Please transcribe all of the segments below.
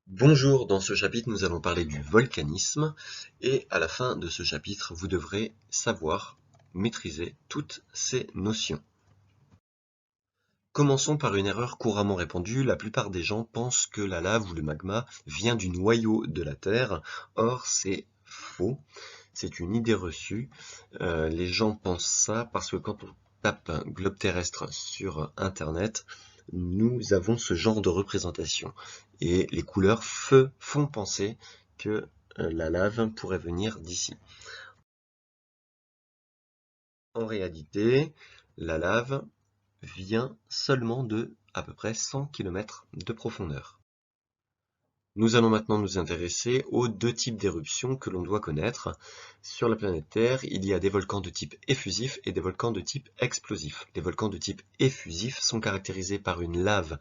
Bonjour, dans ce chapitre nous allons parler du volcanisme et à la fin de ce chapitre vous devrez savoir maîtriser toutes ces notions. Commençons par une erreur couramment répandue, la plupart des gens pensent que la lave ou le magma vient du noyau de la Terre, or c'est faux, c'est une idée reçue. Les gens pensent ça parce que quand on tape globe terrestre sur internet, nous avons ce genre de représentation et les couleurs feu font penser que la lave pourrait venir d'ici. En réalité, la lave vient seulement de à peu près 100 km de profondeur. Nous allons maintenant nous intéresser aux deux types d'éruptions que l'on doit connaître. Sur la planète Terre, il y a des volcans de type effusif et des volcans de type explosif. Les volcans de type effusif sont caractérisés par une lave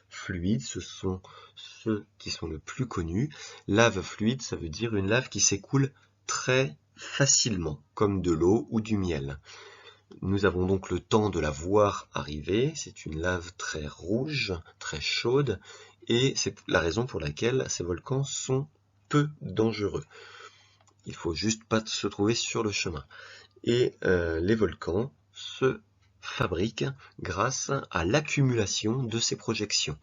fluide, ce sont ceux qui sont le plus connus. Lave fluide, ça veut dire une lave qui s'écoule très facilement, comme de l'eau ou du miel. Nous avons donc le temps de la voir arriver, c'est une lave très rouge, très chaude, et c'est la raison pour laquelle ces volcans sont peu dangereux. Il faut juste pas se trouver sur le chemin. Et les volcans se fabriquent grâce à l'accumulation de ces projections.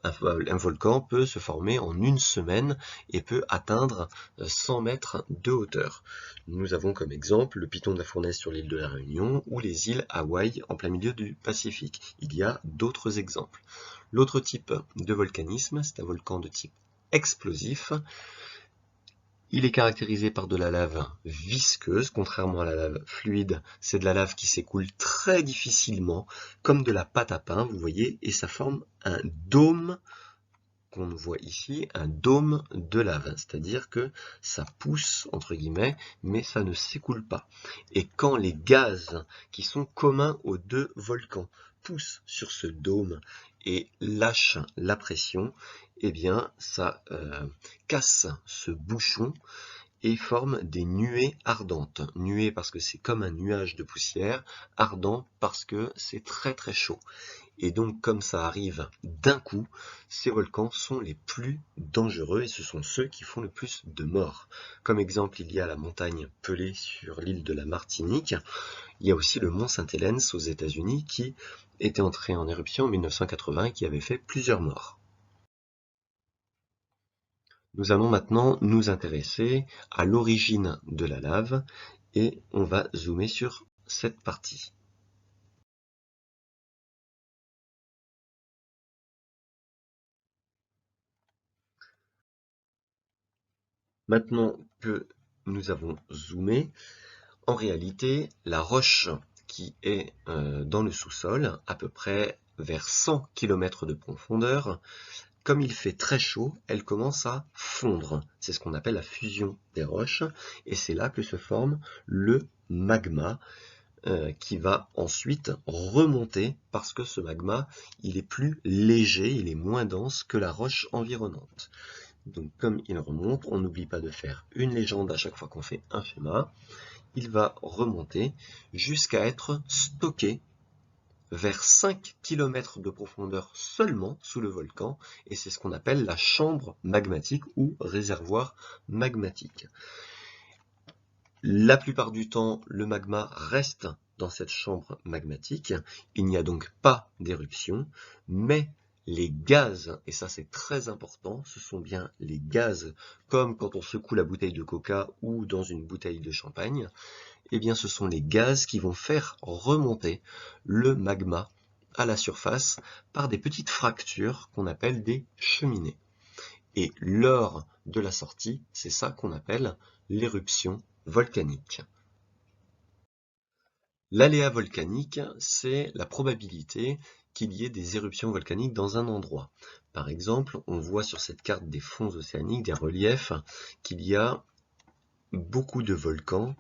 Un volcan peut se former en une semaine et peut atteindre 100 mètres de hauteur. Nous avons comme exemple le piton de la Fournaise sur l'île de la Réunion ou les îles Hawaï en plein milieu du Pacifique. Il y a d'autres exemples. L'autre type de volcanisme, c'est un volcan de type explosif. Il est caractérisé par de la lave visqueuse, contrairement à la lave fluide, c'est de la lave qui s'écoule très difficilement, comme de la pâte à pain, vous voyez, et ça forme un dôme qu'on voit ici, un dôme de lave, c'est-à-dire que ça pousse, entre guillemets, mais ça ne s'écoule pas. Et quand les gaz qui sont communs aux deux volcans poussent sur ce dôme et lâchent la pression, eh bien ça casse ce bouchon et forme des nuées ardentes. Nuées parce que c'est comme un nuage de poussière, ardent parce que c'est très très chaud. Et donc comme ça arrive d'un coup, ces volcans sont les plus dangereux et ce sont ceux qui font le plus de morts. Comme exemple, il y a la montagne Pelée sur l'île de la Martinique. Il y a aussi le mont Saint-Hélène aux États-Unis qui était entré en éruption en 1980 et qui avait fait plusieurs morts. Nous allons maintenant nous intéresser à l'origine de la lave et on va zoomer sur cette partie. Maintenant que nous avons zoomé, en réalité, la roche qui est dans le sous-sol, à peu près vers 100 km de profondeur, comme il fait très chaud, elle commence à fondre. C'est ce qu'on appelle la fusion des roches, et c'est là que se forme le magma, qui va ensuite remonter parce que ce magma, il est plus léger, il est moins dense que la roche environnante. Donc comme il remonte, on n'oublie pas de faire une légende à chaque fois qu'on fait un schéma. Il va remonter jusqu'à être stocké vers 5 km de profondeur seulement sous le volcan, et c'est ce qu'on appelle la chambre magmatique ou réservoir magmatique. La plupart du temps, le magma reste dans cette chambre magmatique, il n'y a donc pas d'éruption, mais les gaz, et ça c'est très important, ce sont bien les gaz, comme quand on secoue la bouteille de coca ou dans une bouteille de champagne, eh bien ce sont les gaz qui vont faire remonter le magma à la surface par des petites fractures qu'on appelle des cheminées. Et lors de la sortie, c'est ça qu'on appelle l'éruption volcanique. L'aléa volcanique, c'est la probabilité qu'il y ait des éruptions volcaniques dans un endroit. Par exemple, on voit sur cette carte des fonds océaniques, des reliefs, qu'il y a beaucoup de volcans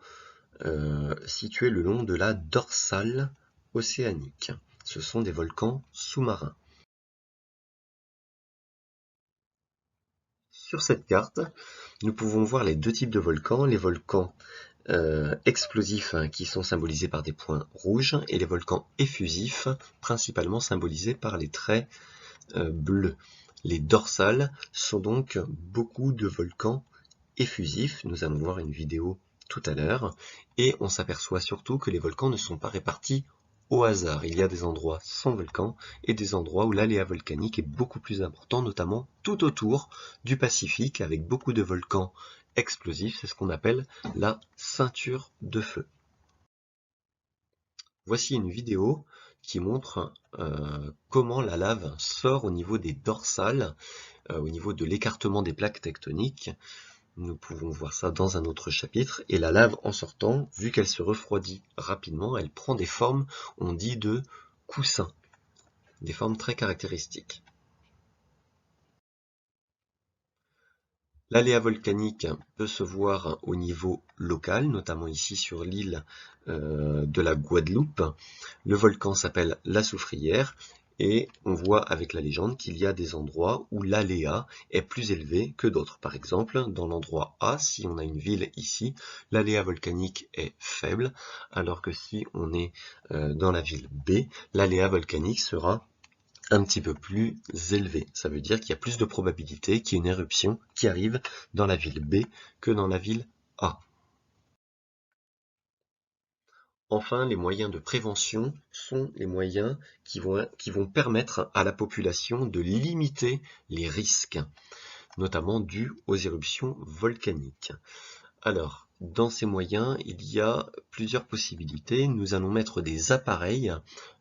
situés le long de la dorsale océanique. Ce sont des volcans sous-marins. Sur cette carte, nous pouvons voir les deux types de volcans, les volcans explosifs qui sont symbolisés par des points rouges et les volcans effusifs principalement symbolisés par les traits bleus. Les dorsales sont donc beaucoup de volcans effusifs. Nous allons voir une vidéo tout à l'heure. Et on s'aperçoit surtout que les volcans ne sont pas répartis au hasard. Il y a des endroits sans volcans et des endroits où l'aléa volcanique est beaucoup plus important, notamment tout autour du Pacifique, avec beaucoup de volcans explosifs. C'est ce qu'on appelle la ceinture de feu. Voici une vidéo qui montre comment la lave sort au niveau des dorsales, au niveau de l'écartement des plaques tectoniques. Nous pouvons voir ça dans un autre chapitre. Et la lave, en sortant, vu qu'elle se refroidit rapidement, elle prend des formes, on dit, de coussins, des formes très caractéristiques. L'aléa volcanique peut se voir au niveau local, notamment ici sur l'île de la Guadeloupe. Le volcan s'appelle la Soufrière et on voit avec la légende qu'il y a des endroits où l'aléa est plus élevé que d'autres. Par exemple, dans l'endroit A, si on a une ville ici, l'aléa volcanique est faible, alors que si on est dans la ville B, l'aléa volcanique sera un petit peu plus élevé. Ça veut dire qu'il y a plus de probabilité qu'il y ait une éruption qui arrive dans la ville B que dans la ville A. Enfin, les moyens de prévention sont les moyens qui vont permettre à la population de limiter les risques, notamment dus aux éruptions volcaniques. Alors, dans ces moyens, il y a plusieurs possibilités. Nous allons mettre des appareils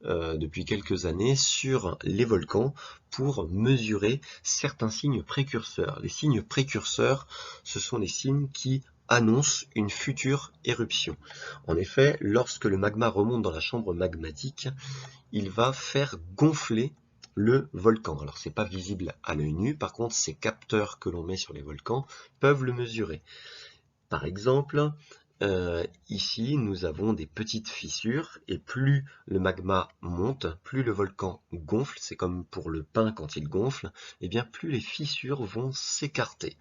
depuis quelques années sur les volcans pour mesurer certains signes précurseurs. Les signes précurseurs, ce sont les signes qui annoncent une future éruption. En effet, lorsque le magma remonte dans la chambre magmatique, il va faire gonfler le volcan. Alors, c'est pas visible à l'œil nu, par contre, ces capteurs que l'on met sur les volcans peuvent le mesurer. Par exemple, ici, nous avons des petites fissures, et plus le magma monte, plus le volcan gonfle, c'est comme pour le pain quand il gonfle, et bien plus les fissures vont s'écarter.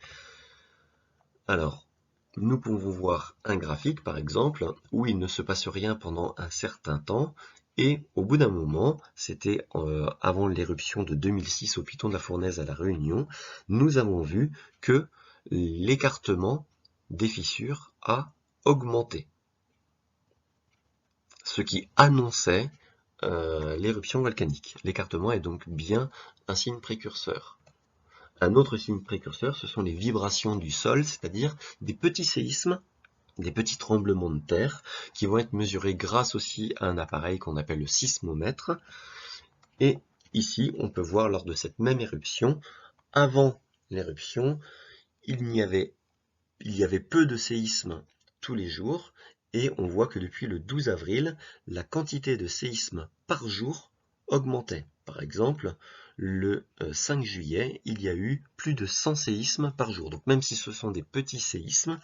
Alors, nous pouvons voir un graphique, par exemple, où il ne se passe rien pendant un certain temps, et au bout d'un moment, c'était avant l'éruption de 2006 au Piton de la Fournaise à La Réunion, nous avons vu que l'écartement des fissures a augmenté, ce qui annonçait l'éruption volcanique. L'écartement est donc bien un signe précurseur. Un autre signe précurseur, ce sont les vibrations du sol, c'est-à-dire des petits séismes, des petits tremblements de terre, qui vont être mesurés grâce aussi à un appareil qu'on appelle le sismomètre. Et ici, on peut voir lors de cette même éruption, avant l'éruption, il y avait peu de séismes tous les jours, et on voit que depuis le 12 avril, la quantité de séismes par jour augmentait. Par exemple, le 5 juillet, il y a eu plus de 100 séismes par jour. Donc même si ce sont des petits séismes,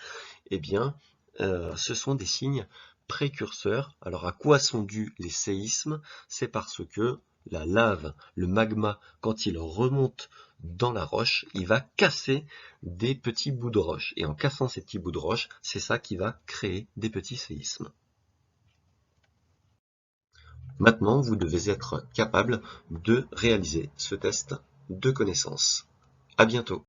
eh bien, ce sont des signes précurseurs. Alors à quoi sont dus les séismes? C'est parce que la lave, le magma, quand il remonte dans la roche, il va casser des petits bouts de roche. Et en cassant ces petits bouts de roche, c'est ça qui va créer des petits séismes. Maintenant, vous devez être capable de réaliser ce test de connaissance. À bientôt.